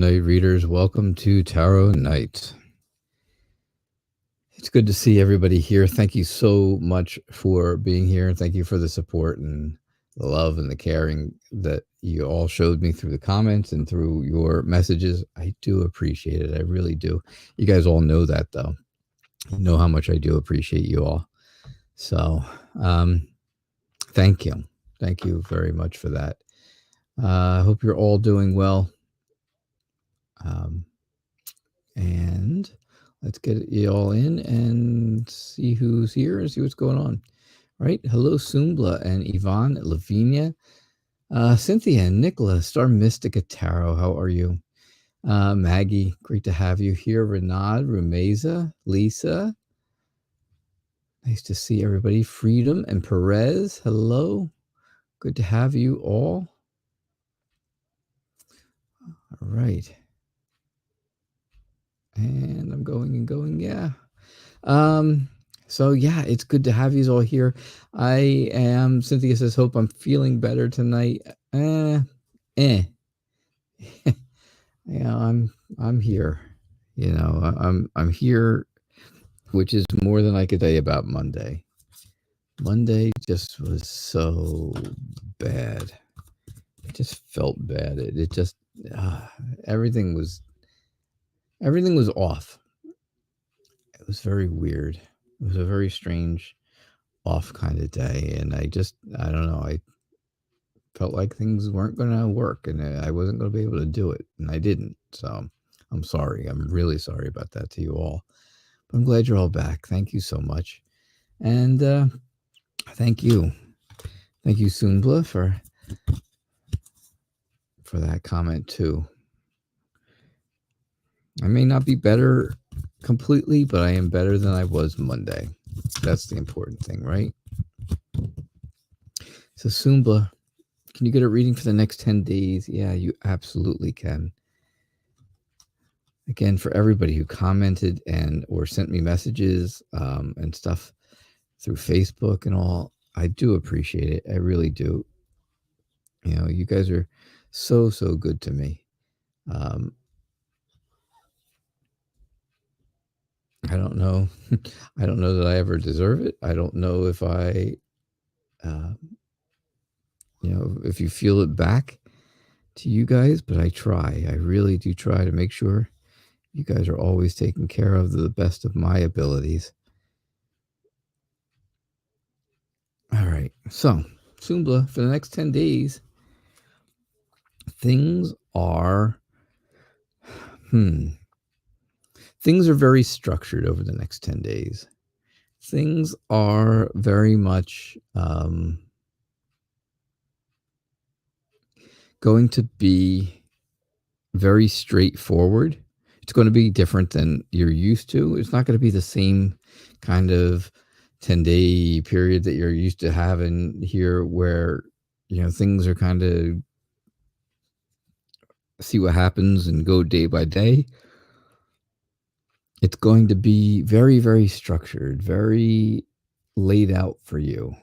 night readers. Welcome to Tarot Night. It's good to see everybody here. Thank you so much for being here, and thank you for the support and the love and the caring that you all showed me through the comments and through your messages. I do appreciate it. I really do. You guys all know that, though. You know how much I do appreciate you all. So, thank you. Thank you very much for that. I hope you're all doing well. And let's get you all in and see who's here and see what's going on. All right. Hello, Sumbla and Yvonne, Lavinia, Cynthia, Nicola, Star Mystica Tarot. How are you? Maggie, great to have you here. Renad, Rumeza, Lisa. Nice to see everybody. Freedom and Perez. Hello. Good to have you all. All right. And I'm going and going. Yeah. So yeah, it's good to have you all here. I am, Cynthia says, hope I'm feeling better tonight. Yeah, I'm here. You know, I'm here, which is more than I could tell you about Monday. Monday just was so bad. It just felt bad. It just everything was off. It was very weird. It was a very strange off kind of day, and I don't know, I felt like things weren't going to work and I wasn't going to be able to do it, and I didn't. So I'm sorry. I'm really sorry about that to you all, but I'm glad you're all back. Thank you so much. And thank you Sumbla for that comment too. I may not be better completely, but I am better than I was Monday. That's the important thing, right? So Sumbla, can you get a reading for the next 10 days? Yeah, you absolutely can. Again, for everybody who commented and or sent me messages and stuff through Facebook and all, I do appreciate it. I really do. You know, you guys are so good to me. I don't know. I don't know that I ever deserve it. I don't know if I, if you feel it back to you guys, but I try. I really do try to make sure you guys are always taken care of to the best of my abilities. All right. So, Sumbla, for the next 10 days, things are very structured over the next 10 days. Things are very much going to be very straightforward. It's going to be different than you're used to. It's not going to be the same kind of 10-day period that you're used to having here where, things are kind of see what happens and go day by day. It's going to be very, very structured, very laid out for you,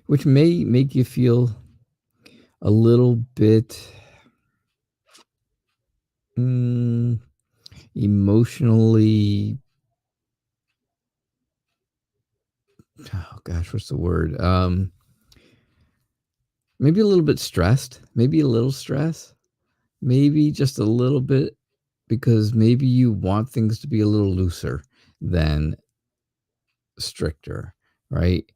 which may make you feel a little bit emotionally, oh gosh, what's the word? Maybe a little bit stressed, maybe a little stress, maybe just a little bit, because maybe you want things to be a little looser than stricter, right?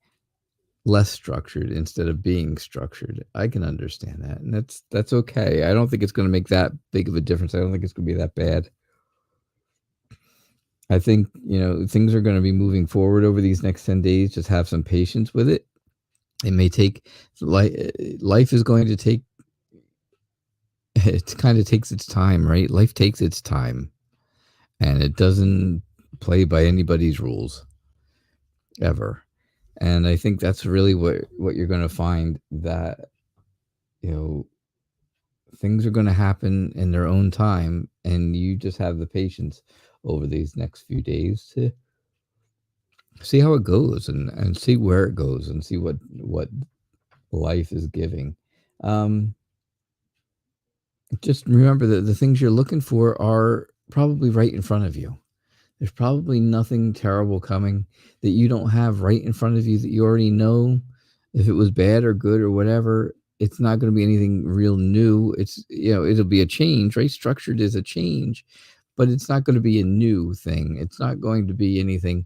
Less structured instead of being structured. I can understand that, and that's okay. I don't think it's going to make that big of a difference. I don't think it's going to be that bad. I think, things are going to be moving forward over these next 10 days. Just have some patience with it. It may take, life is going to take, it kind of takes its time, right? Life takes its time, and it doesn't play by anybody's rules ever. And I think that's really what you're going to find, that, things are going to happen in their own time, and you just have the patience over these next few days to see how it goes and see where it goes and see what life is giving. just remember that the things you're looking for are probably right in front of you. There's probably nothing terrible coming that you don't have right in front of you that you already know. If it was bad or good or whatever, it's not going to be anything real new. It's, it'll be a change, right? Structured as a change, but it's not going to be a new thing. It's not going to be anything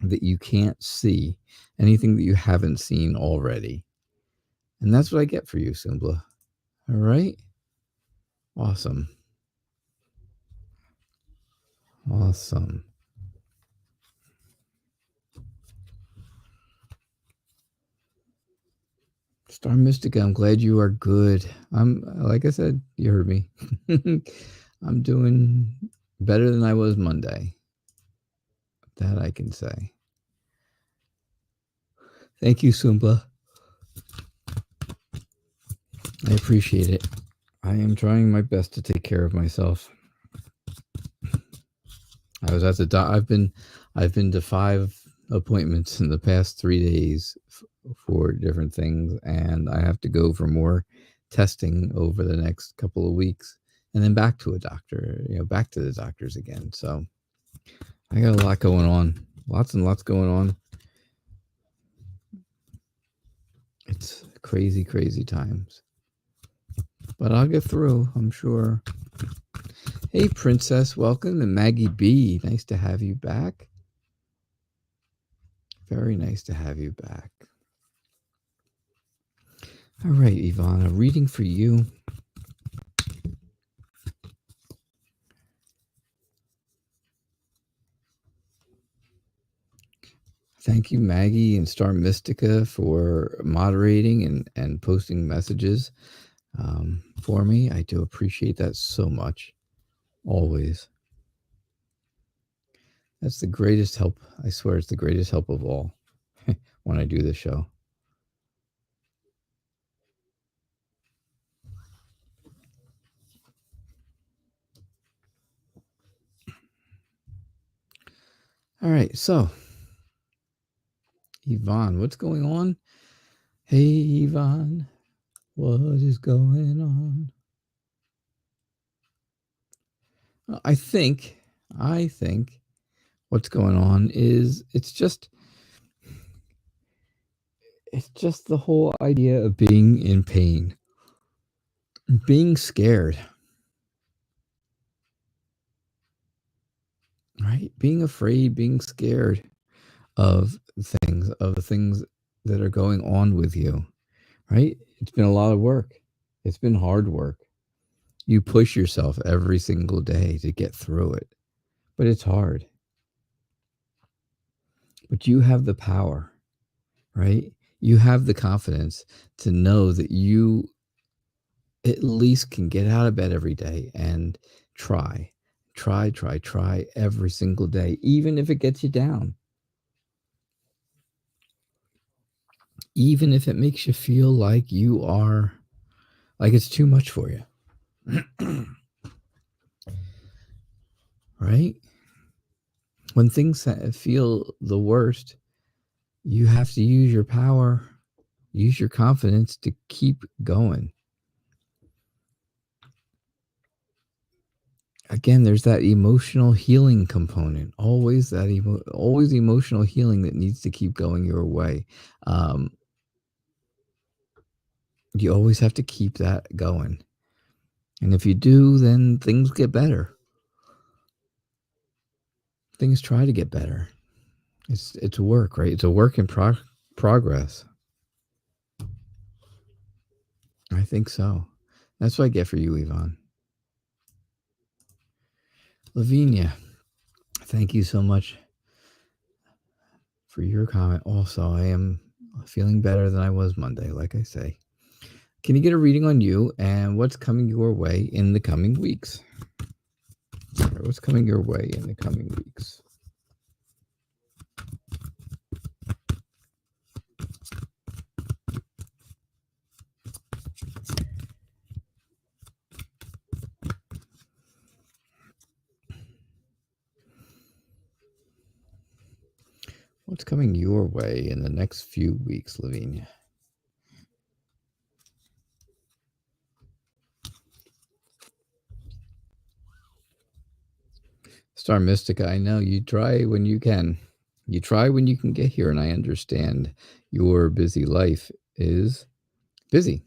that you can't see, anything that you haven't seen already. And that's what I get for you, Sumbla. All right. Awesome. Awesome. Star Mystica, I'm glad you are good. I'm, like I said, you heard me. I'm doing better than I was Monday. That I can say. Thank you, Sumbla. I appreciate it. I am trying my best to take care of myself. I was at the I've been to 5 appointments in the past 3 days for different things, and I have to go for more testing over the next couple of weeks, and then back to a doctor, back to the doctors again. So I got a lot going on, lots and lots going on. It's crazy, crazy times, but I'll get through, I'm sure. Hey, Princess, welcome. And Maggie B, nice to have you back. Very nice to have you back. All right, Ivana, reading for you. Thank you, Maggie and Star Mystica, for moderating and posting messages for me. I do appreciate that so much. Always. That's the greatest help. I swear it's the greatest help of all when I do this show. All right, so Yvonne, what's going on? Hey, Yvonne, what is going on? I think what's going on is it's just the whole idea of being in pain, being scared, right? Being afraid, being scared of the things that are going on with you, right? It's been a lot of work. It's been hard work. You push yourself every single day to get through it, but it's hard. But you have the power, right? You have the confidence to know that you at least can get out of bed every day and try every single day, even if it gets you down. Even if it makes you feel like it's too much for you. Right? When things feel the worst, you have to use your power, use your confidence to keep going. Again, there's that emotional healing component. Always always emotional healing that needs to keep going your way. You always have to keep that going. And if you do, then things get better. Things try to get better. It's work, right? It's a work in progress. I think so. That's what I get for you, Yvonne. Lavinia, thank you so much for your comment. Also, I am feeling better than I was Monday, like I say. Can you get a reading on you and what's coming your way in the coming weeks? What's coming your way in the coming weeks? What's coming your way in the next few weeks, Lavinia? Star Mystica, I know you try when you can. You try when you can get here, and I understand your busy life is busy.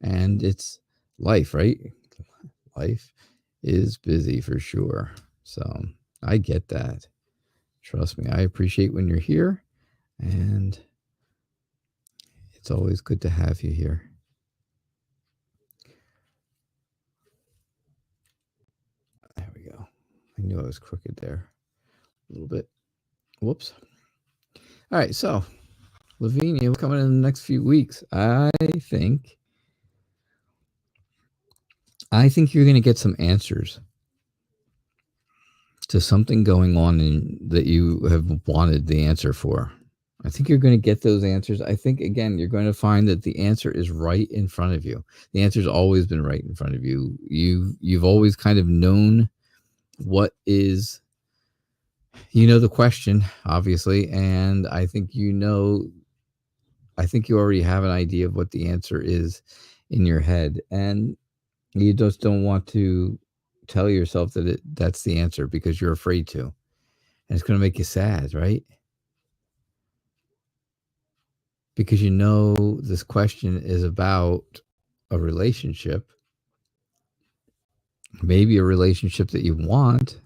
And it's life, right? Life is busy for sure. So I get that. Trust me, I appreciate when you're here, and it's always good to have you here. There we go. I knew I was crooked there a little bit. Whoops. All right, so Lavinia, we're coming in the next few weeks. I think you're going to get some answers to something going on that you have wanted the answer for. I think you're going to get those answers. I think, again, you're going to find that the answer is right in front of you. The answer's always been right in front of you. You've always kind of known what is, the question, obviously, and I think you already have an idea of what the answer is in your head, and you just don't want to tell yourself that that's the answer because you're afraid to, and it's going to make you sad, right? Because this question is about a relationship, maybe a relationship that you want,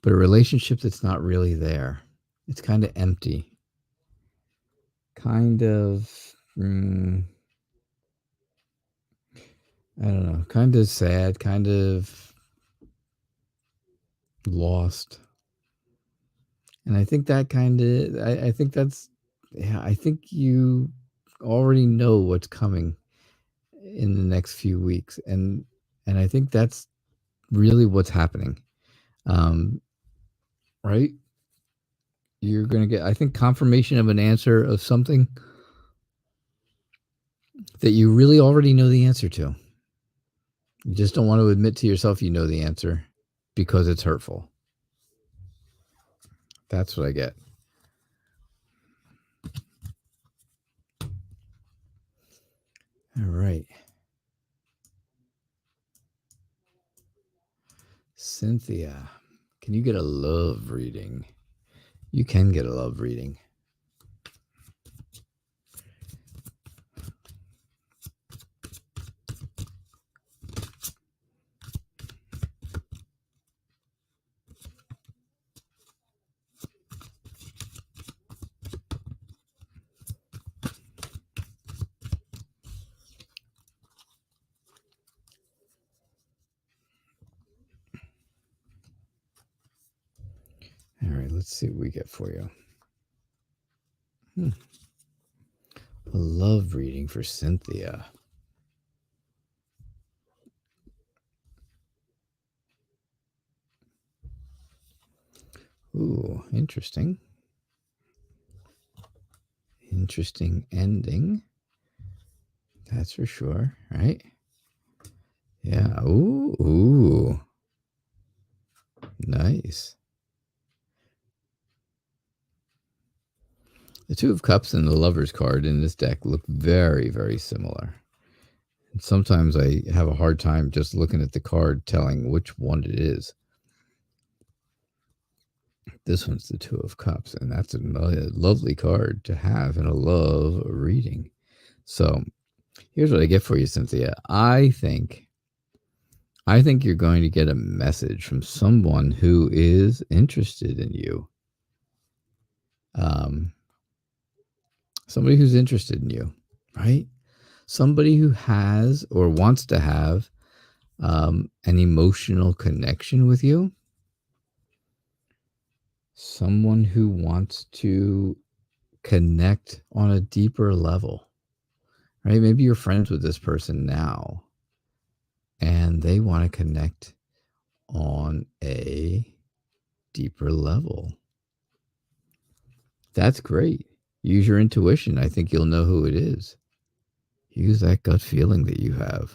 but a relationship that's not really there. It's kind of empty, kind of, I don't know, kind of sad, kind of lost. And I think that I think that's, I think you already know what's coming in the next few weeks. And I think that's really what's happening. Right? You're going to get, I think, confirmation of an answer of something that you really already know the answer to. You just don't want to admit to yourself you know the answer because it's hurtful. That's what I get. All right. Cynthia, can you get a love reading? You can get a love reading. All right, let's see what we get for you. A love reading for Cynthia. Ooh, interesting. Interesting ending. That's for sure, right? Yeah. Ooh. Nice. The Two of Cups and the Lover's card in this deck look very, very similar. And sometimes I have a hard time just looking at the card telling which one it is. This one's the Two of Cups, and that's a lovely card to have in a love reading. So here's what I get for you, Cynthia. I think you're going to get a message from someone who is interested in you. Somebody who's interested in you, right? Somebody who has or wants to have an emotional connection with you. Someone who wants to connect on a deeper level, right? Maybe you're friends with this person now and they want to connect on a deeper level. That's great. Use your intuition. I think you'll know who it is. Use that gut feeling that you have.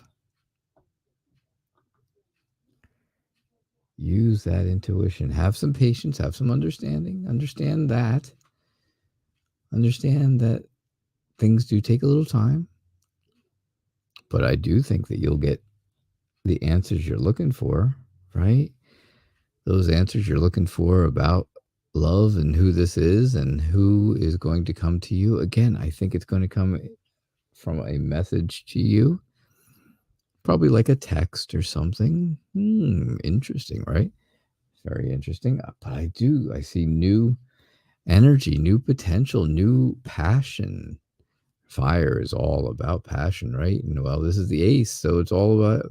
Use that intuition. Have some patience. Have some understanding. Understand that things do take a little time. But I do think that you'll get the answers you're looking for right? Those answers you're looking for about love and who this is and who is going to come to you. Again, I think it's going to come from a message to you, probably like a text or something. Interesting, right? Very interesting. But I see new energy, new potential, new passion. Fire is all about passion, right? And well, this is the ace, so it's all about,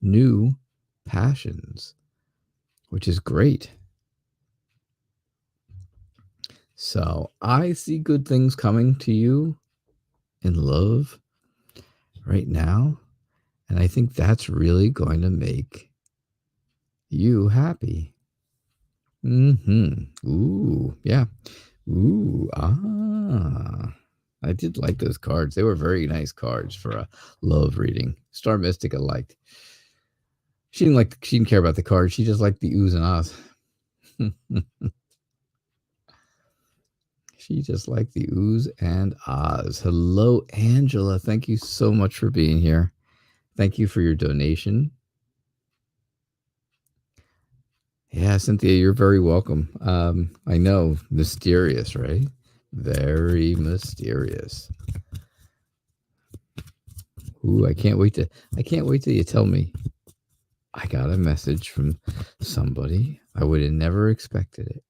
new passions, which is great. So I see good things coming to you in love right now. And I think that's really going to make you happy. Ooh, yeah. Ooh, I did like those cards. They were very nice cards for a love reading. Star Mystic I liked. She didn't care about the cards. She just liked the oohs and ahs. She just liked the oohs and ahs. Hello, Angela. Thank you so much for being here. Thank you for your donation. Yeah, Cynthia, you're very welcome. I know, mysterious, right? Very mysterious. Ooh, I can't wait till you tell me. I got a message from somebody. I would have never expected it.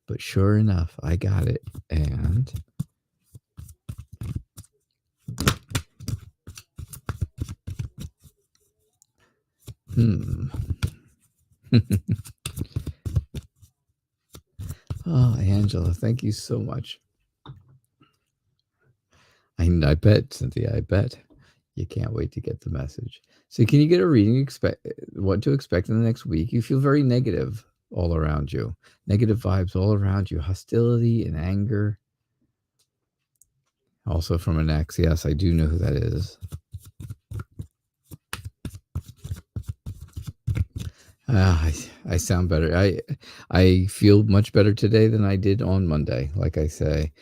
But sure enough, I got it. And oh, Angela, thank you so much. I bet, Cynthia, I bet you can't wait to get the message. So can you get a reading, what to expect in the next week? You feel very negative all around you. Negative vibes all around you. Hostility and anger. Also from an ex. Yes, I do know who that is. I sound better. I feel much better today than I did on Monday. Like I say,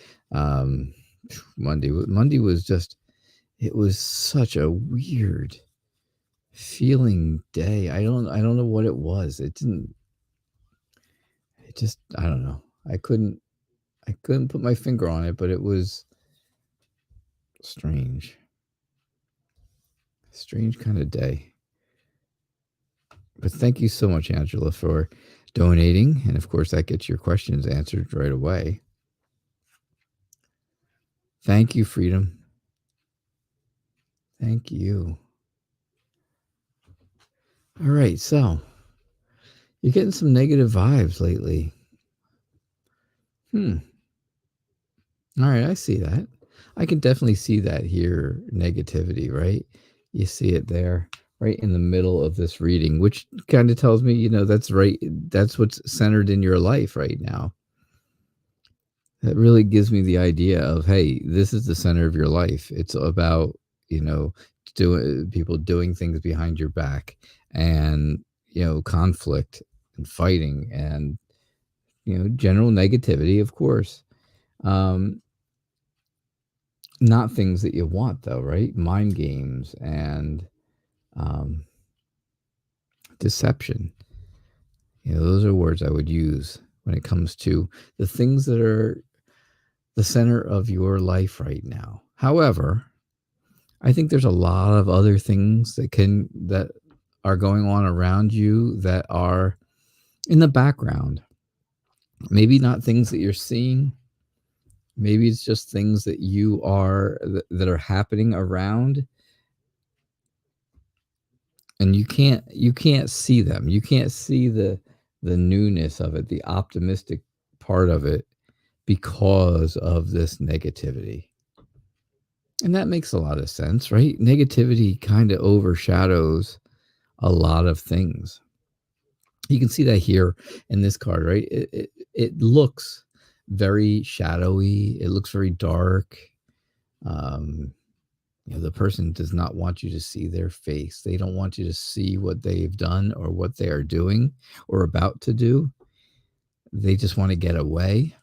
Monday was just, it was such a weird feeling day. I don't know what it was. I don't know. I couldn't put my finger on it, but it was strange kind of day. But thank you so much, Angela, for donating. And of course, that gets your questions answered right away. Thank you, Freedom. Thank you. All right, so you're getting some negative vibes lately. All right, I see that. I can definitely see that here, negativity, right? You see it there, right in the middle of this reading, which kind of tells me, that's right. That's what's centered in your life right now. That really gives me the idea of, hey, this is the center of your life. It's about, people doing things behind your back and, conflict and fighting and, general negativity, of course. Not things that you want, though, right? Mind games and deception. Those are words I would use when it comes to the things that are the center of your life right now. However, I think there's a lot of other things that are going on around you that are in the background. Maybe not things that you're seeing. Maybe it's just things that that are happening around, and you can't see them. You can't see the newness of it, the optimistic part of it, because of this negativity. And that makes a lot of sense, right? Negativity kind of overshadows a lot of things. You can see that here in this card, right? It looks very shadowy. It looks very dark. The person does not want you to see their face. They don't want you to see what they've done or what they are doing or about to do. They just want to get away.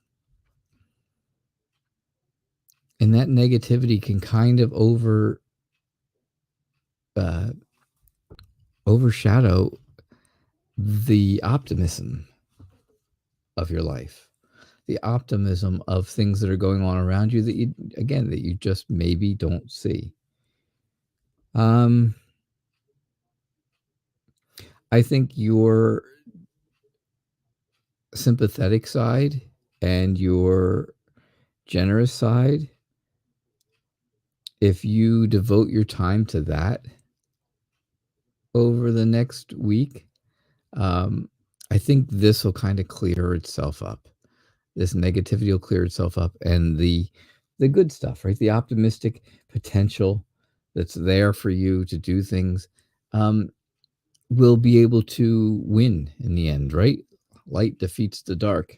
And that negativity can kind of overshadow the optimism of your life, the optimism of things that are going on around you that you just maybe don't see. I think your sympathetic side and your generous side, if you devote your time to that over the next week, I think this will kind of clear itself up. This negativity will clear itself up, and the good stuff, right? The optimistic potential that's there for you to do things, will be able to win in the end, right? Light defeats the dark.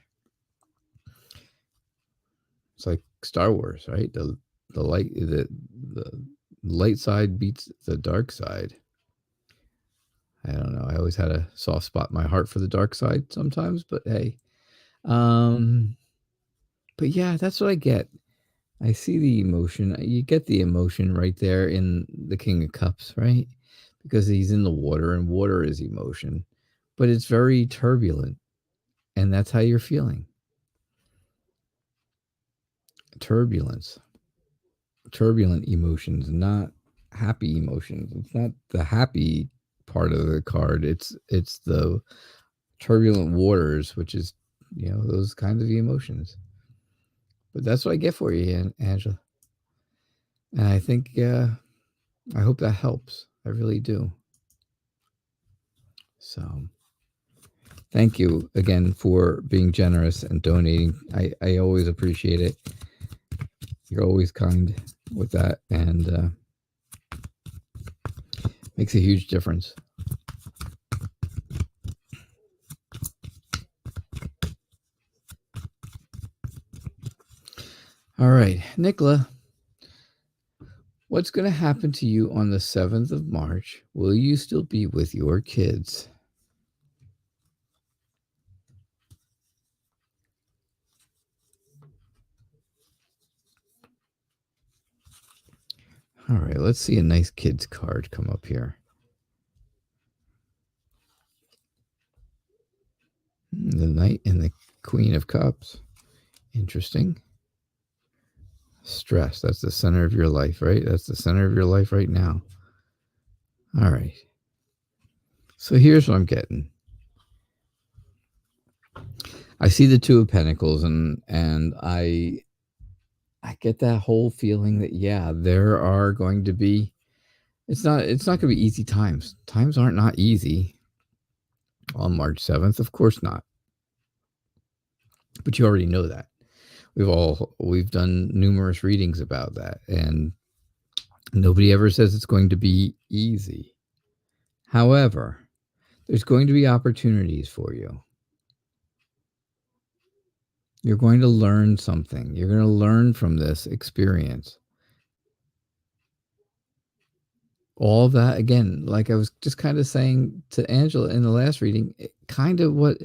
It's like Star Wars, right? The light side beats the dark side. I don't know. I always had a soft spot in my heart for the dark side sometimes, but hey. But yeah, that's what I get. I see the emotion. You get the emotion right there in the King of Cups, right? Because he's in the water, and water is emotion. But it's very turbulent, and that's how you're feeling. Turbulence. Turbulent emotions, not happy emotions. It's not the happy part of the card. It's the turbulent waters, which is, those kinds of emotions. But that's what I get for you, Angela. And I think, I hope that helps. I really do. So, thank you again for being generous and donating. I always appreciate it. You're always kind with that, and makes a huge difference. All right, Nicola, what's going to happen to you on the 7th of March? Will you still be with your kids? All right, let's see a nice kids card come up here. The Knight and the Queen of Cups. Interesting. Stress. That's the center of your life, right? That's the center of your life right now. All right. So here's what I'm getting. I see the Two of Pentacles, and I get that whole feeling that, yeah, there are going to be, it's not going to be easy times. Times aren't not easy on March 7th. Of course not. But you already know that. We've done numerous readings about that, and nobody ever says it's going to be easy. However, there's going to be opportunities for you. You're going to learn something. You're going to learn from this experience. All that, again, like I was just kind of saying to Angela in the last reading, kind of what,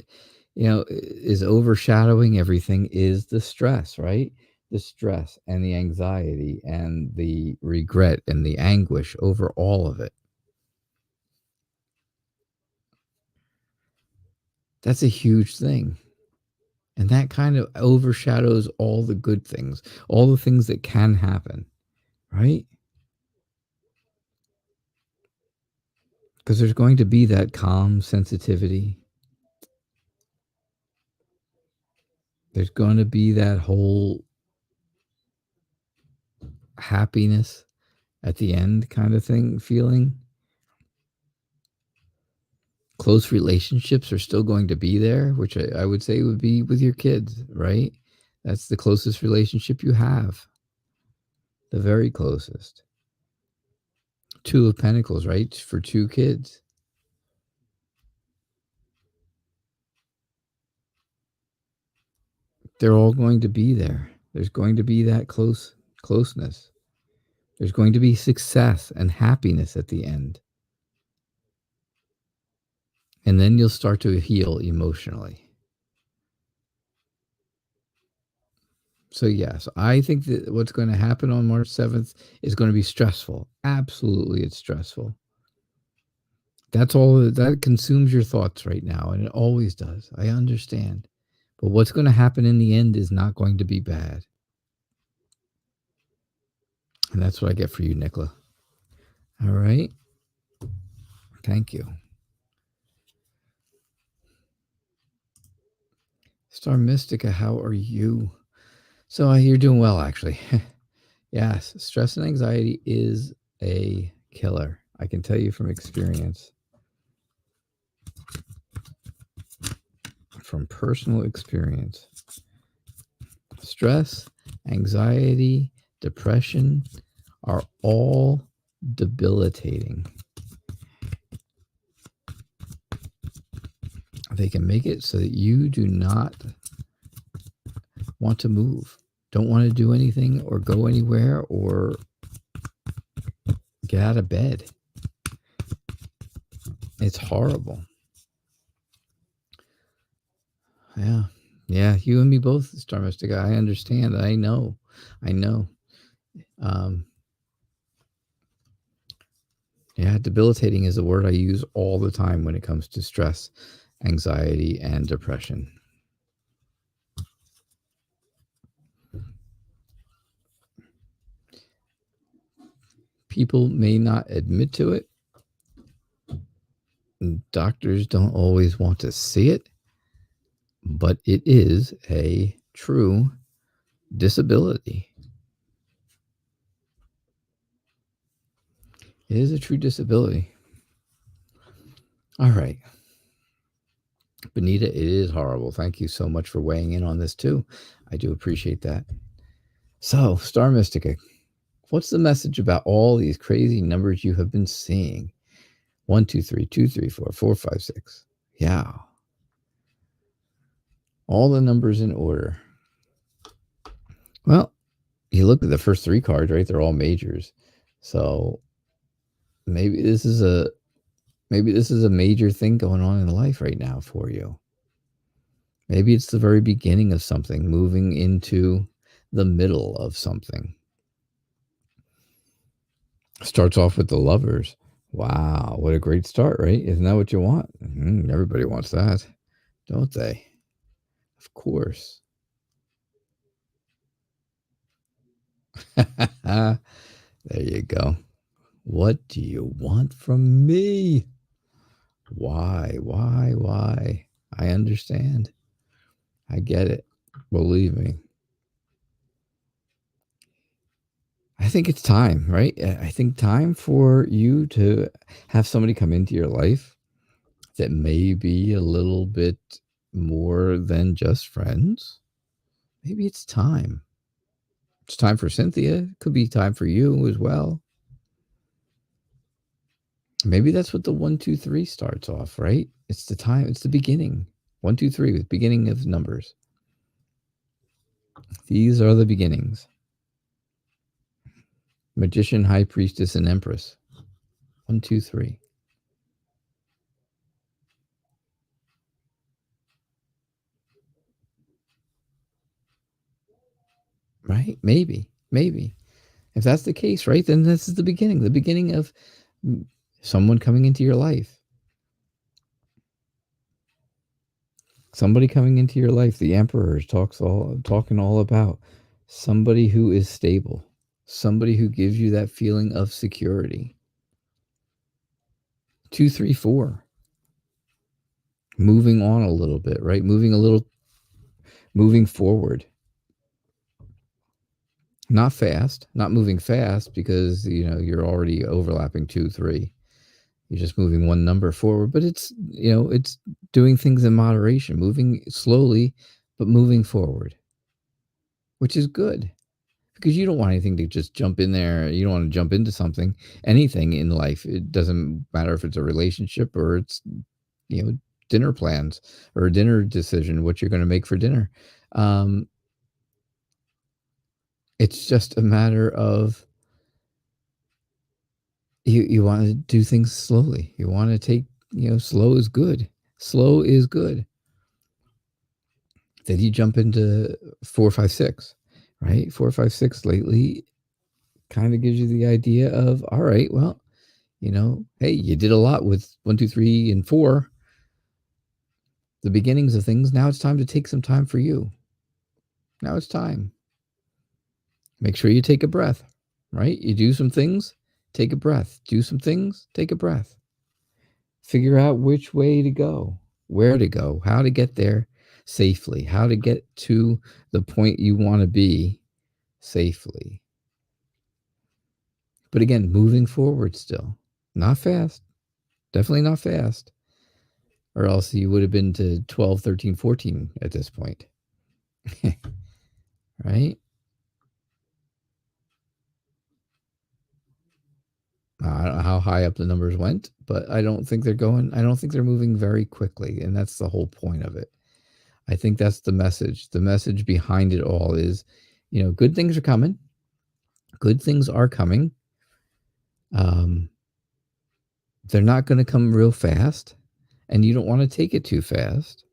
is overshadowing everything is the stress, right? The stress and the anxiety and the regret and the anguish over all of it. That's a huge thing. And that kind of overshadows all the good things, all the things that can happen, right? Because there's going to be that calm sensitivity. There's going to be that whole happiness at the end kind of thing, feeling. Close relationships are still going to be there, which I would say would be with your kids, right? That's the closest relationship you have. The very closest. Two of Pentacles, right? For two kids. They're all going to be there. There's going to be that closeness. There's going to be success and happiness at the end. And then you'll start to heal emotionally. So yes, I think that what's going to happen on March 7th is going to be stressful. Absolutely, it's stressful. That's all that consumes your thoughts right now, and it always does. I understand. But what's going to happen in the end is not going to be bad. And that's what I get for you, Nicola. All right. Thank you. Star Mystica, how are you? So you're doing well, actually. Yes, stress and anxiety is a killer. I can tell you from experience. From personal experience. Stress, anxiety, depression are all debilitating. They can make it so that you do not want to move, don't want to do anything or go anywhere or get out of bed. It's horrible. Yeah. Yeah, you and me both, Star Mystica. I understand. I know. Yeah, debilitating is a word I use all the time when it comes to stress, anxiety, and depression. People may not admit to it. Doctors don't always want to see it, but it is a true disability. It is a true disability. All right. Benita, it is horrible. Thank you so much for weighing in on this too. I do appreciate that. So, Star Mystica, what's the message about all these crazy numbers you have been seeing? 1, 2, 3, 2, 3, 4, 4, 5, 6. Yeah. All the numbers in order. Well, you look at the first 3 cards, right? They're all majors. So maybe this is a major thing going on in life right now for you. Maybe it's the very beginning of something, moving into the middle of something. Starts off with the Lovers. Wow, what a great start, right? Isn't that what you want? Everybody wants that, don't they? Of course. There you go. What do you want from me? Why? I understand. I get it. Believe me. I think it's time, right? I think time for you to have somebody come into your life that may be a little bit more than just friends. Maybe it's time. It's time for Cynthia. It could be time for you as well. Maybe that's what the 1, 2, 3 starts off, right? It's the time. It's the beginning. 1, 2, 3, with beginning of numbers. These are the beginnings. Magician, High Priestess, and Empress. 1, 2, 3. Right? Maybe. If that's the case, right, then this is the beginning of someone coming into your life. Somebody coming into your life. The Emperor is talking all about somebody who is stable, somebody who gives you that feeling of security. 2, 3, 4. Moving on a little bit, right? Moving forward. Not fast, not moving fast because, you're already overlapping 2, 3. You're just moving one number forward, but it's doing things in moderation, moving slowly, but moving forward, which is good because you don't want anything to just jump in there. You don't want to jump into anything in life. It doesn't matter if it's a relationship or it's, dinner plans or a dinner decision, what you're going to make for dinner. It's just a matter of you want to do things slowly. You want to take, slow is good. Slow is good. Then you jump into 4, 5, 6, right? 4, 5, 6 lately kind of gives you the idea of, all right, well, Hey, you did a lot with 1, 2, 3, and 4. The beginnings of things. Now it's time to take some time for you. Now it's time. Make sure you take a breath, right? You do some things, take a breath. Do some things, take a breath. Figure out which way to go, where to go, how to get there safely, how to get to the point you want to be safely. But again, moving forward still. Not fast. Definitely not fast. Or else you would have been to 12, 13, 14 at this point. Right? I don't know how high up the numbers went, but I don't think they're moving very quickly. And that's the whole point of it. I think that's the message. The message behind it all is, good things are coming. Good things are coming. They're not going to come real fast, and you don't want to take it too fast.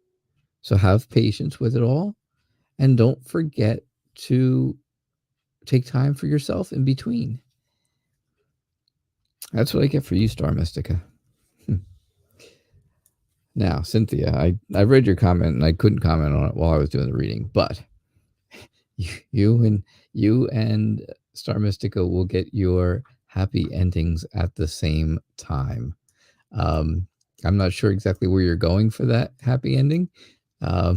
So have patience with it all, and don't forget to take time for yourself in between. That's what I get for you, Star Mystica. Now, Cynthia, I read your comment and I couldn't comment on it while I was doing the reading, but you and Star Mystica will get your happy endings at the same time. I'm not sure exactly where you're going for that happy ending, but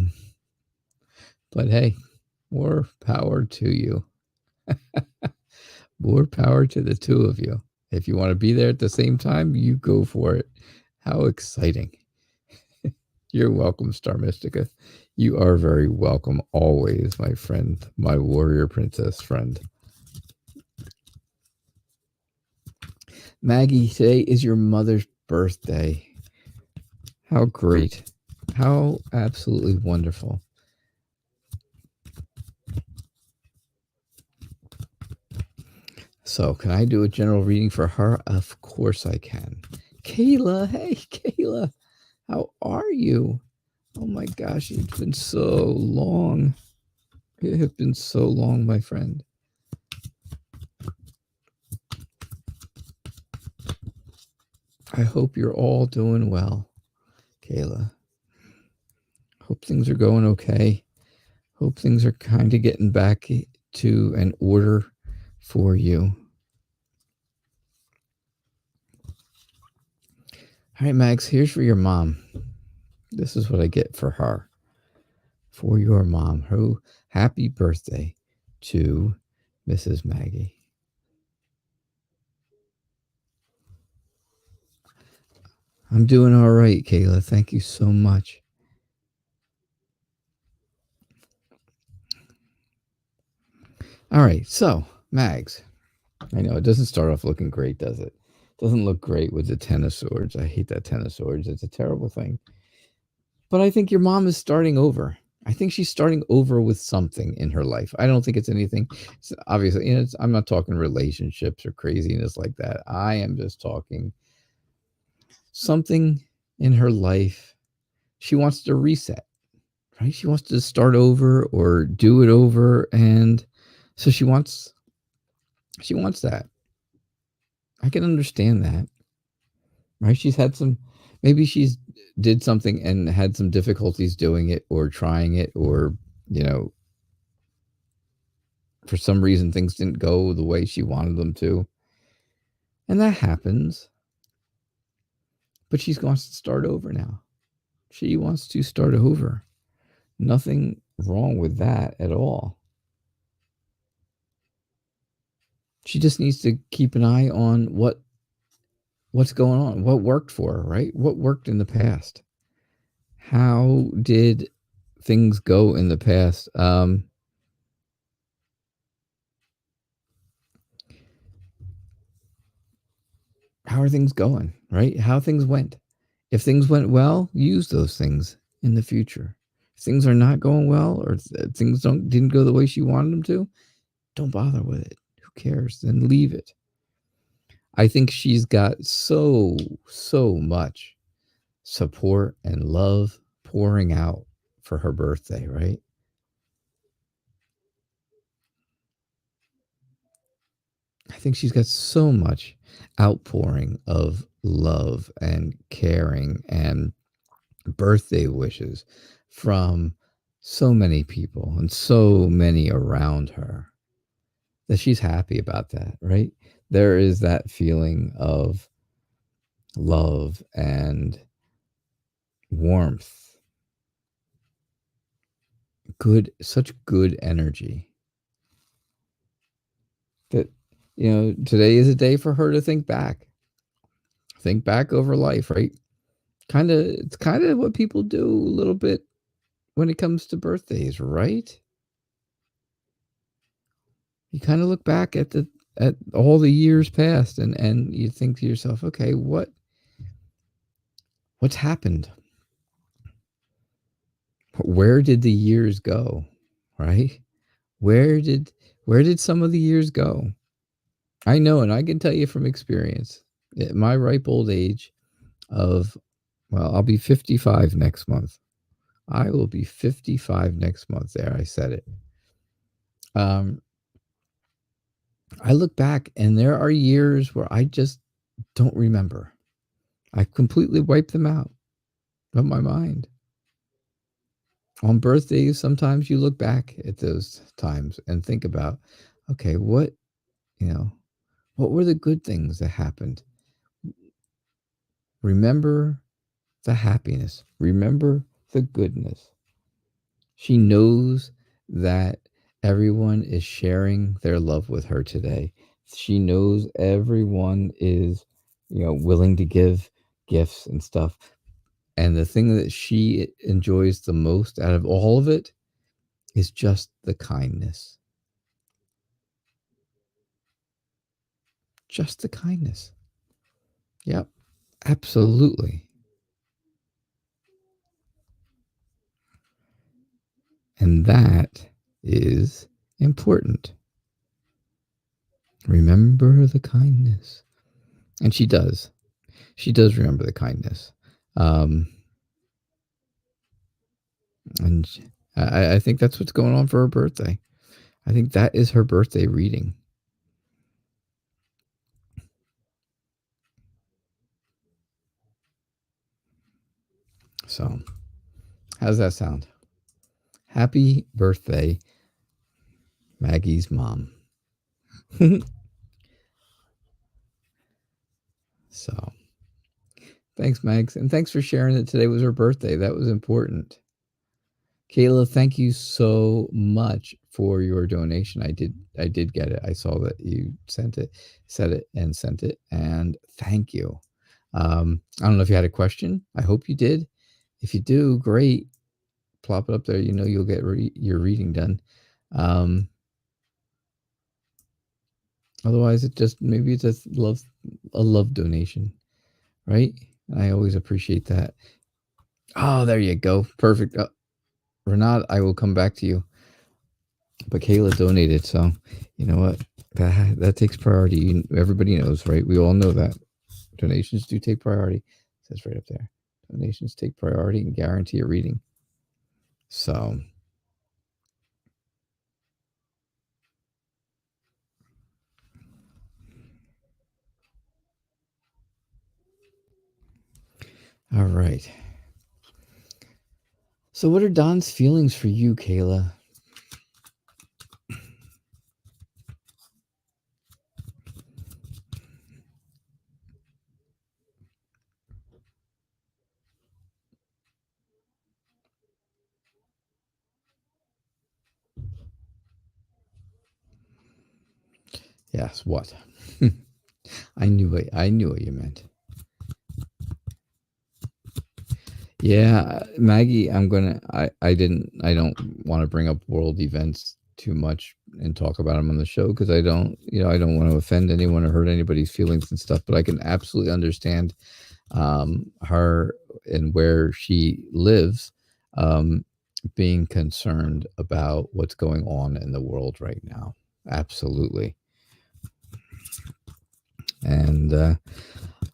hey, more power to you. More power to the two of you. If you want to be there at the same time, you go for it. How exciting. You're welcome, Star Mystica. You are very welcome always, my friend, my warrior princess friend. Maggie, today is your mother's birthday. How great. How absolutely wonderful. So, can I do a general reading for her? Of course I can. Kayla, hey, Kayla. How are you? Oh my gosh, it's been so long. It has been so long, my friend. I hope you're all doing well, Kayla. Hope things are going okay. Hope things are kind of getting back to an order for you. All right, Max, here's for your mom. This is what I get for her. For your mom. Happy birthday to Mrs. Maggie. I'm doing all right, Kayla. Thank you so much. All right, so, Mags. I know, it doesn't start off looking great, does it? Doesn't look great with the Ten of Swords. I hate that Ten of Swords. It's a terrible thing. But I think your mom is starting over. I think she's starting over with something in her life. I don't think it's anything. Obviously, I'm not talking relationships or craziness like that. I am just talking something in her life. She wants to reset, right? She wants to start over or do it over. And so she wants that. I can understand that, right? She's had maybe she's did something and had some difficulties doing it or trying it, or, for some reason things didn't go the way she wanted them to. And that happens. But she wants to start over now. She wants to start over. Nothing wrong with that at all. She just needs to keep an eye on what's going on, what worked for her, right? What worked in the past? How did things go in the past? How are things going, right? How things went. If things went well, use those things in the future. If things are not going well, or things didn't go the way she wanted them to, don't bother with it. Who cares? Then leave it. I think she's got so much support and love pouring out for her birthday, right? I think she's got so much outpouring of love and caring and birthday wishes from so many people and so many around her that she's happy about that, right? There is that feeling of love and warmth, such good energy that, today is a day for her to think back over life, right? It's kind of what people do a little bit when it comes to birthdays, right? You kind of look back at all the years past, and you think to yourself, okay, what's happened? Where did the years go? Right? Where did some of the years go? I know, and I can tell you from experience, at my ripe old age of, well, I'll be 55 next month. I will be 55 next month. There, I said it. I look back and there are years where I just don't remember. I completely wipe them out of my mind. On birthdays, sometimes you look back at those times and think about, okay, what were the good things that happened? Remember the happiness. Remember the goodness. She knows that everyone is sharing their love with her today. She knows everyone is, willing to give gifts and stuff. And the thing that she enjoys the most out of all of it is just the kindness. Just the kindness. Yep, absolutely. And that is important. Remember the kindness. And she does. She does remember the kindness. And I think that's what's going on for her birthday. I think that is her birthday reading. So, how's that sound? Happy birthday, Maggie's mom. So, thanks, Mags. And thanks for sharing that today was her birthday. That was important. Kayla, thank you so much for your donation. I did get it. I saw that you said it and sent it, and thank you. I don't know if you had a question. I hope you did. If you do, great. Plop it up there. You'll get your reading done. Otherwise, maybe it's a love donation, right? I always appreciate that. Oh, there you go. Perfect. Renat, I will come back to you. But Kayla donated, so you know what? That takes priority. Everybody knows, right? We all know that donations do take priority. It says right up there. Donations take priority and guarantee a reading. So, all right. So, what are Don's feelings for you, Kayla? Yes, what? I knew what you meant. Yeah, Maggie, I don't want to bring up world events too much and talk about them on the show because I don't want to offend anyone or hurt anybody's feelings and stuff, but I can absolutely understand her and where she lives being concerned about what's going on in the world right now. Absolutely. And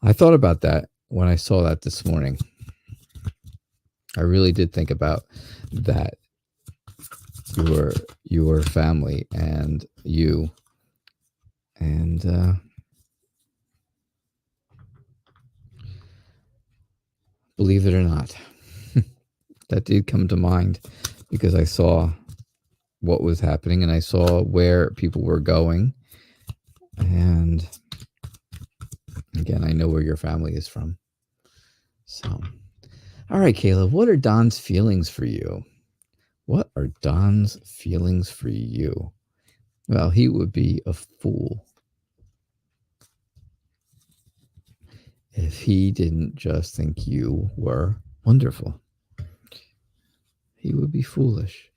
I thought about that when I saw that this morning. I really did think about that. Your family and you And believe it or not, that did come to mind because I saw what was happening and I saw where people were going. And again, I know where your family is from. So, all right, Kayla, what are Don's feelings for you? What are Don's feelings for you? Well, he would be a fool if he didn't just think you were wonderful. He would be foolish.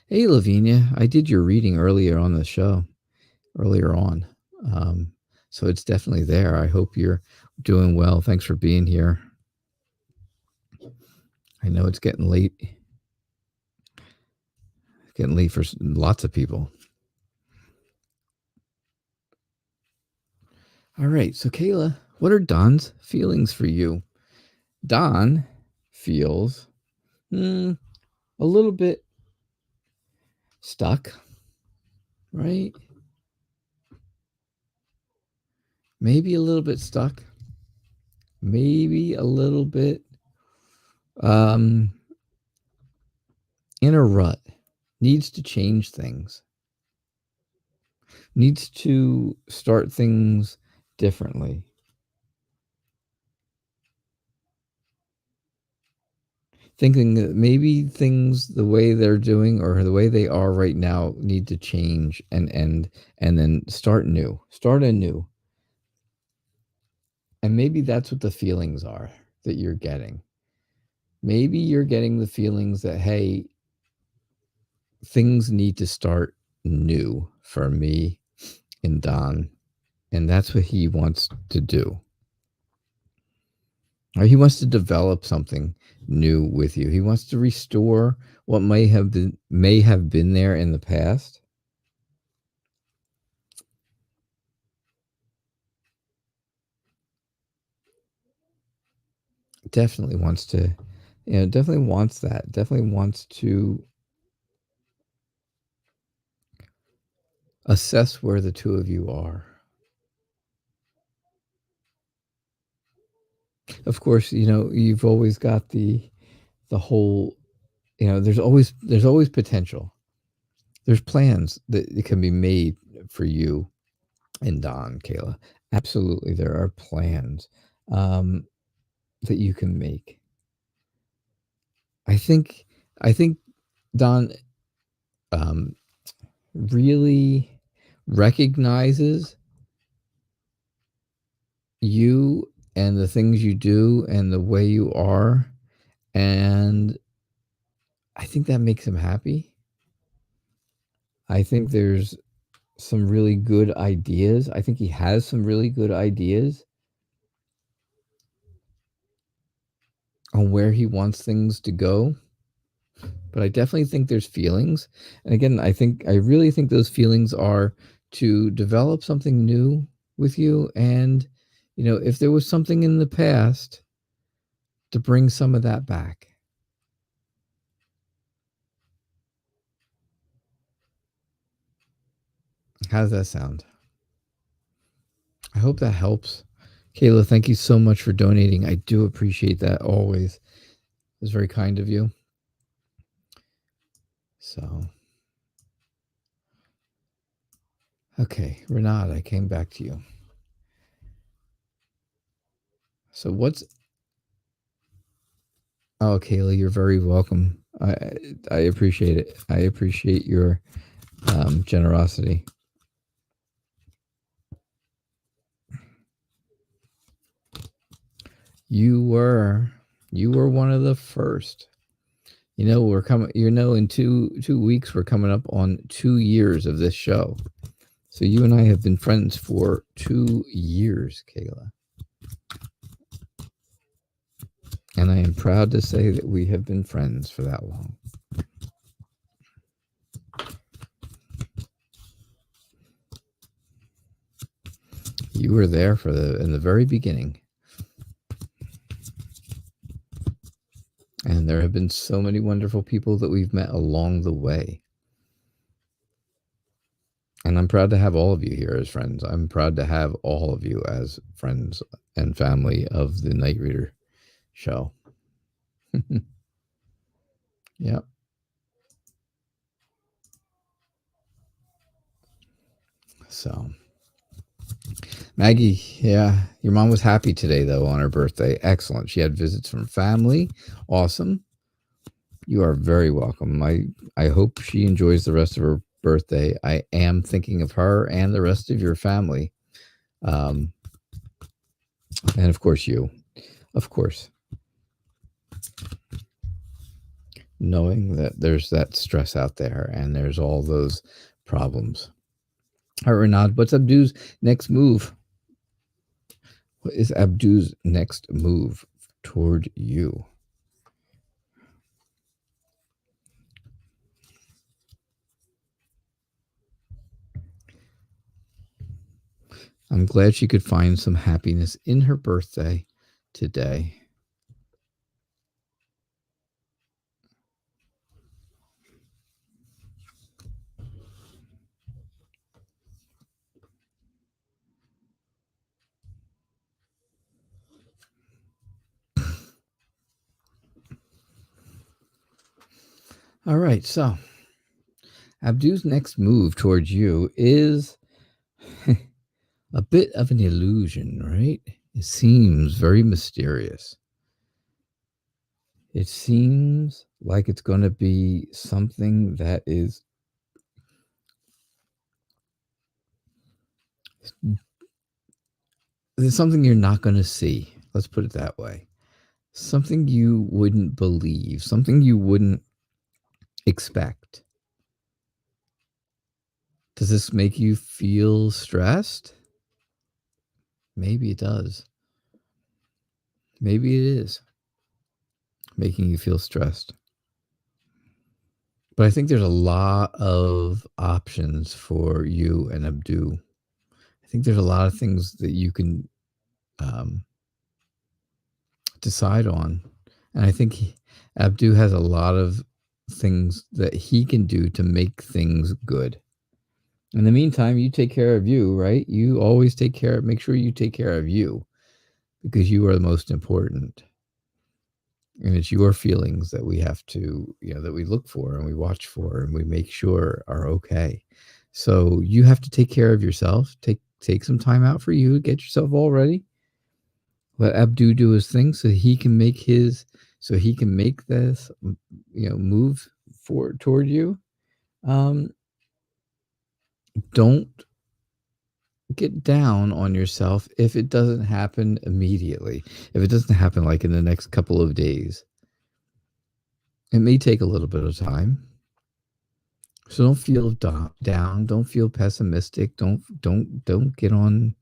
Hey, Lavinia, I did your reading earlier on. So it's definitely there. I hope you're doing well. Thanks for being here. I know it's getting late. It's getting late for lots of people. All right. So, Kayla, what are Don's feelings for you? Don feels a little bit stuck, right? Maybe a little bit stuck. Maybe a little bit in a rut. Needs to change things. Needs to start things differently. Thinking that maybe things the way they're doing or the way they are right now need to change and end and then start anew. And maybe that's what the feelings are that you're getting. Maybe you're getting the feelings that, hey, things need to start new for me and Don. And that's what he wants to do. Or he wants to develop something new with you. He wants to restore what may have been there in the past. Definitely wants to, definitely wants that. Definitely wants to assess where the two of you are. Of course, you've always got the whole, there's always potential. There's plans that can be made for you and Don, Kayla. Absolutely, there are plans that you can make. I think Don really recognizes you and the things you do and the way you are, and I think that makes him happy. I think there's some really good ideas. I think he has some really good ideas on where he wants things to go. But I definitely think there's feelings. And again, I really think those feelings are to develop something new with you. And, if there was something in the past, to bring some of that back. How does that sound? I hope that helps. Kayla, thank you so much for donating. I do appreciate that always. It's very kind of you. So, okay, Renata, I came back to you. So oh, Kayla, you're very welcome. I appreciate it. I appreciate your generosity. You were one of the first. We're coming. In 2 weeks we're coming up on 2 years of this show. So you and I have been friends for 2 years, Kayla. And I am proud to say that we have been friends for that long. You were there in the very beginning. And there have been so many wonderful people that we've met along the way. And I'm proud to have all of you here as friends. I'm proud to have all of you as friends and family of the Night Reader show. Yep. So, Maggie, yeah, your mom was happy today, though, on her birthday. Excellent. She had visits from family. Awesome. You are very welcome. I hope she enjoys the rest of her birthday. I am thinking of her and the rest of your family. And of course, you. Of course. Knowing that there's that stress out there and there's all those problems. All right, Renad, what's Abdu's next move? What is Abdu's next move toward you? I'm glad she could find some happiness in her birthday today. All right, so Abdu's next move towards you is a bit of an illusion, right? It seems very mysterious. It seems like it's going to be something that is something you're not going to see. Let's put it that way. Something you wouldn't believe, something you wouldn't expect. Does this make you feel stressed? Maybe it does. Maybe it is making you feel stressed. But I think there's a lot of options for you and Abdu. I think there's a lot of things that you can decide on. And I think Abdu has a lot of things that he can do to make things good. In the meantime, you take care of you, right? You always make sure you take care of you because you are the most important. And it's your feelings that we have to, that we look for and we watch for and we make sure are okay. So you have to take care of yourself. Take some time out for you. Get yourself all ready. Let Abdu do his thing so he can make this, move forward toward you. Don't get down on yourself if it doesn't happen immediately. If it doesn't happen like in the next couple of days. It may take a little bit of time. So don't feel down. Don't feel pessimistic. Don't get down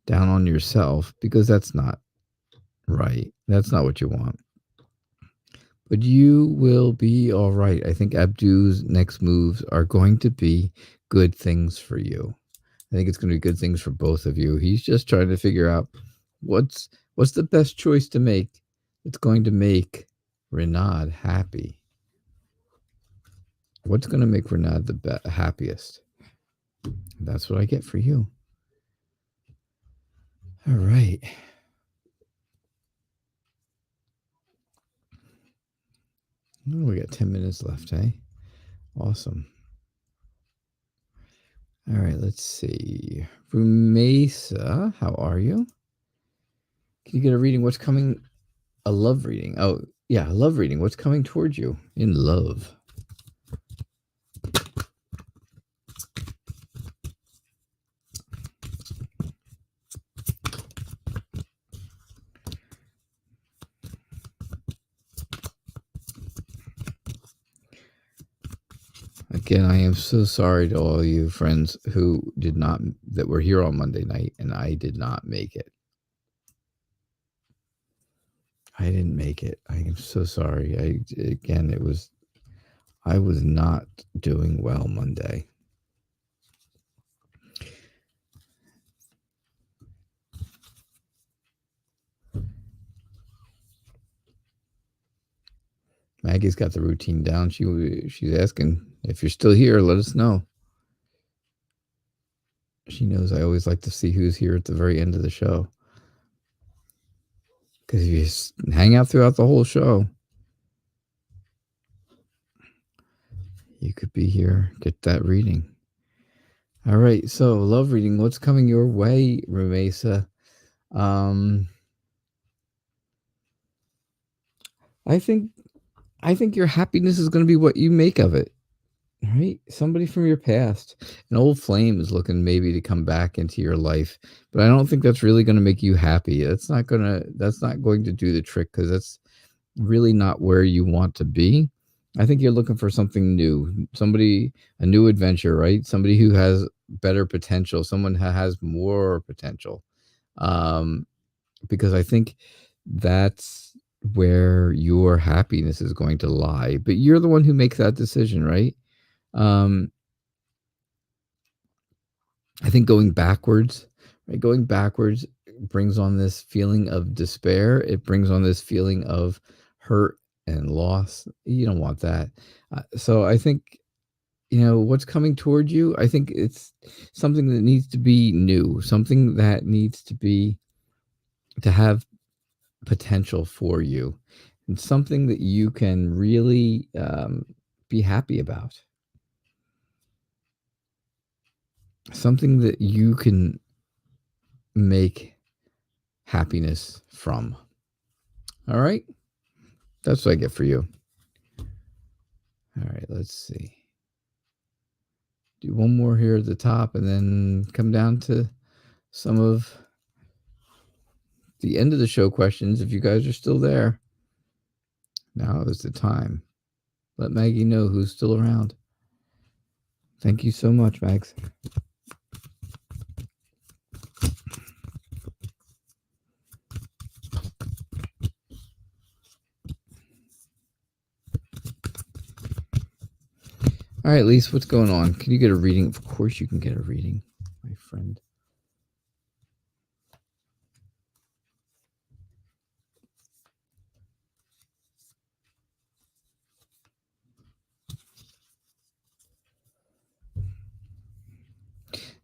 on yourself because that's not right. That's not what you want. But you will be all right. I think Abdu's next moves are going to be good things for you. I think it's going to be good things for both of you. He's just trying to figure out what's the best choice to make that's going to make Renad happy. What's going to make Renad the happiest? That's what I get for you. All right. Oh, we got 10 minutes left, eh? Awesome. All right, let's see. Rumesa, how are you? Can you get a reading? What's coming? A love reading. Oh, yeah, a love reading. What's coming towards you in love? Again, I am so sorry to all you friends that were here on Monday night and I did not make it. I didn't make it. I am so sorry. I was not doing well Monday. Maggie's got the routine down. She's asking if you're still here. Let us know. She knows I always like to see who's here at the very end of the show. Because if you just hang out throughout the whole show, you could be here, get that reading. All right, so love reading. What's coming your way, Ramesa? I think your happiness is going to be what you make of it. Right? Somebody from your past, an old flame is looking maybe to come back into your life, but I don't think that's really going to make you happy. That's not going to do the trick, because that's really not where you want to be. I think you're looking for something new, a new adventure, right? Somebody who has better potential, someone who has more potential. Because I think that's where your happiness is going to lie, but you're the one who makes that decision, right? I think going backwards brings on this feeling of despair. It brings on this feeling of hurt and loss. You don't want that. So I think, what's coming toward you, I think it's something that needs to be new, something that needs to have potential for you, and something that you can really be happy about. Something that you can make happiness from. All right? That's what I get for you. All right, let's see. Do one more here at the top and then come down to some of the end of the show questions if you guys are still there. Now is the time. Let Maggie know who's still around. Thank you so much, Mags. All right, Lise, what's going on? Can you get a reading? Of course you can get a reading, my friend.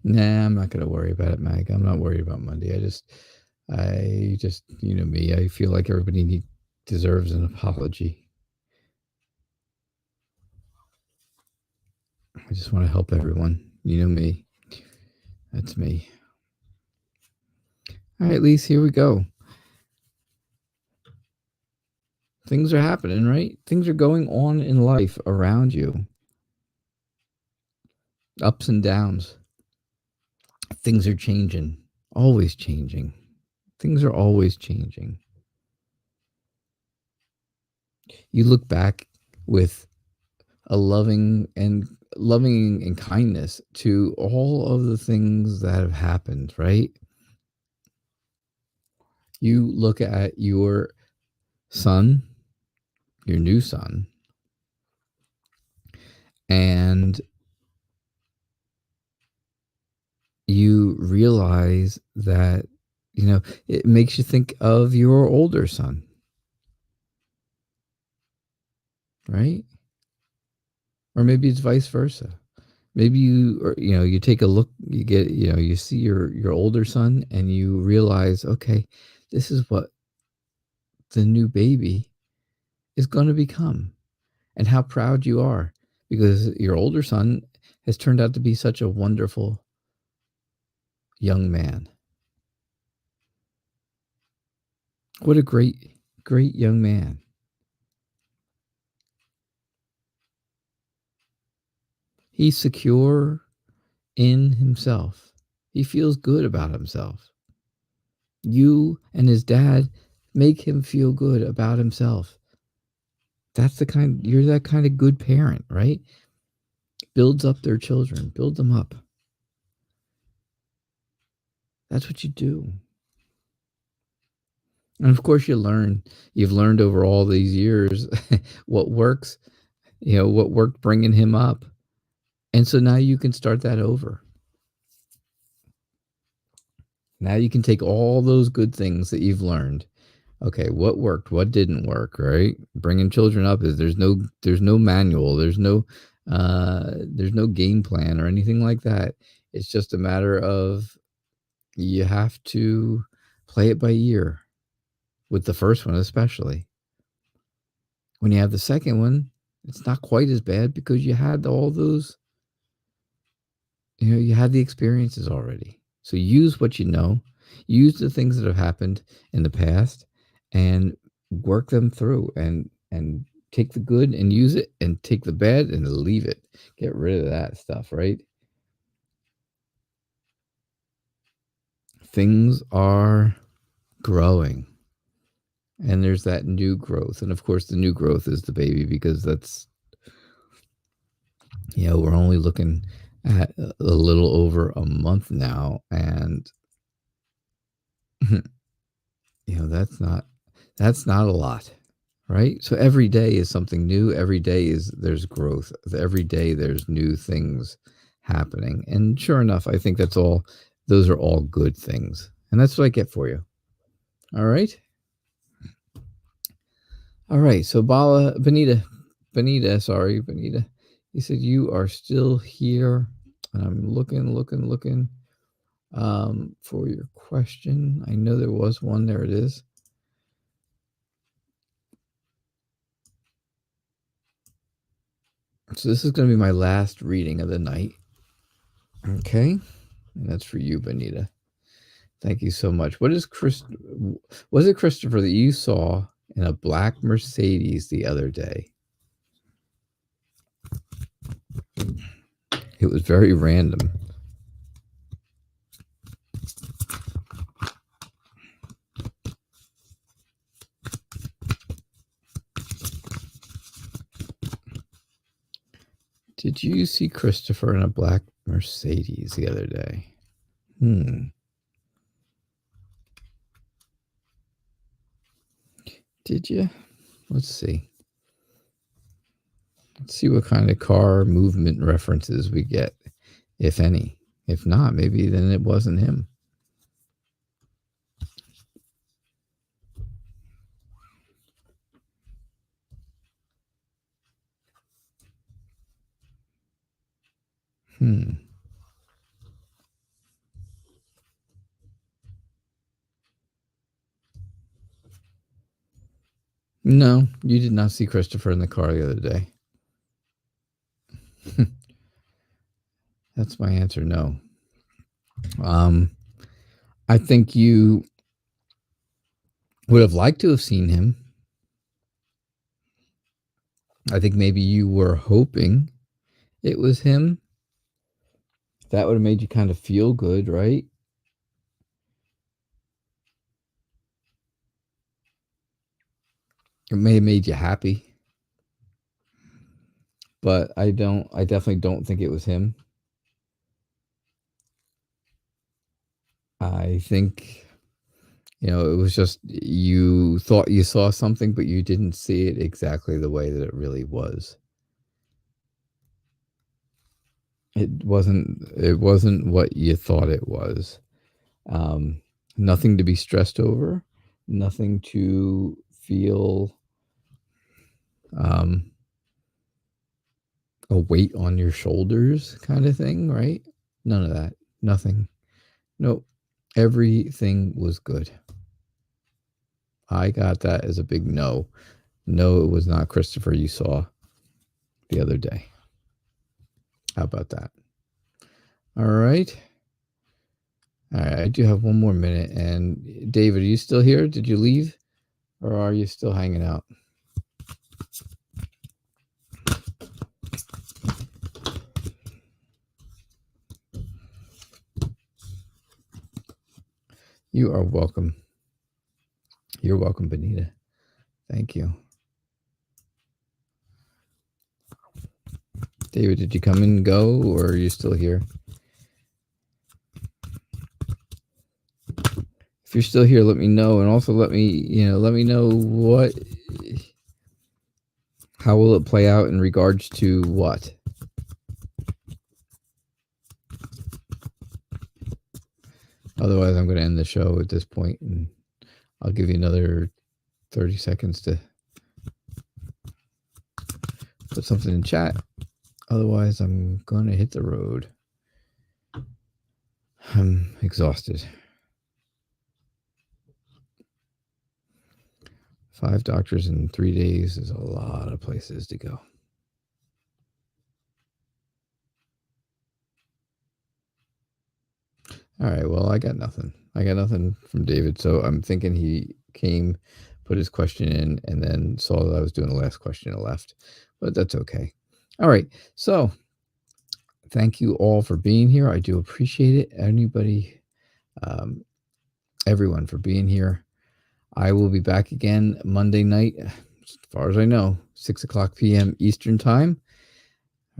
Nah, I'm not going to worry about it, Mag. I'm not worried about Monday. I just, you know me. I feel like everybody deserves an apology. I just want to help everyone. You know me. That's me. All right, Lise, here we go. Things are happening, right? Things are going on in life around you. Ups and downs. Things are changing. Always changing. Things are always changing. You look back with a loving and kindness to all of the things that have happened, right? You look at your son, your new son, and you realize that, it makes you think of your older son, right? Or maybe it's vice versa. Maybe you take a look, you see your older son and you realize, okay, this is what the new baby is going to become, and how proud you are because your older son has turned out to be such a wonderful young man. What a great, great young man. He's secure in himself. He feels good about himself. You and his dad make him feel good about himself. You're that kind of good parent, right? Builds up their children, build them up. That's what you do. And of course you've learned over all these years what works, what worked bringing him up. And so now you can start that over. Now you can take all those good things that you've learned. Okay, what worked, what didn't work, right? Bringing children up is there's no manual, there's no game plan or anything like that. It's just a matter of you have to play it by ear, with the first one especially. When you have the second one, it's not quite as bad because you had all those, you had the experiences already. So use what you know, use the things that have happened in the past, and work them through, and take the good and use it, and take the bad and leave it. Get rid of that stuff, right? Things are growing, and there's that new growth. And of course, the new growth is the baby, because that's, we're only looking at a little over a month now. And, that's not a lot, right? So every day is something new. Every day there's growth. Every day there's new things happening. And sure enough, I think those are all good things. And that's what I get for you. All right. All right. So Benita, he said, you are still here. And I'm looking for your question. I know there was one. There it is. So this is going to be my last reading of the night. Okay. And that's for you, Benita. Thank you so much. Was it Christopher that you saw in a black Mercedes the other day? It was very random. Did you see Christopher in a black Mercedes the other day? Did you? Let's see. Let's see what kind of car movement references we get, if any. If not, maybe then it wasn't him. No, you did not see Christopher in the car the other day. That's my answer, no. I think you would have liked to have seen him. I think maybe you were hoping it was him. That would have made you kind of feel good, right? It may have made you happy. But I definitely don't think it was him. I think, it was just you thought you saw something, but you didn't see it exactly the way that it really was. It wasn't what you thought it was. Nothing to be stressed over, nothing to feel a weight on your shoulders kind of thing, right? None of that. Nothing. Nope. Everything was good. I got that as a big no. No, it was not Christopher you saw the other day. How about that? All right. All right. I do have one more minute. And David, are you still here? Did you leave? Or are you still hanging out? You are welcome. You're welcome, Benita. Thank you. David, did you come and go, or are you still here? If you're still here, let me know, and also let me know how will it play out in regards to what? Otherwise, I'm going to end the show at this point, and I'll give you another 30 seconds to put something in chat. Otherwise, I'm going to hit the road. I'm exhausted. 5 doctors in 3 days is a lot of places to go. All right, well, I got nothing. I got nothing from David, so I'm thinking he came, put his question in, and then saw that I was doing the last question and left. But that's okay. All right, so thank you all for being here. I do appreciate it. Anybody, everyone for being here. I will be back again Monday night, as far as I know, 6 o'clock p.m. Eastern Time.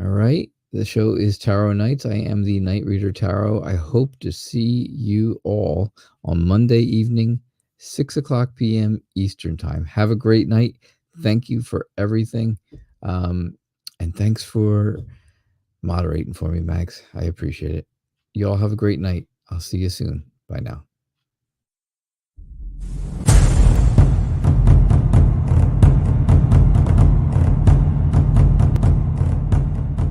All right. The show is Tarot Nights. I am the Night Reader Tarot. I hope to see you all on Monday evening, 6 o'clock p.m. Eastern Time. Have a great night. Thank you for everything. And thanks for moderating for me, Max. I appreciate it. You all have a great night. I'll see you soon. Bye now.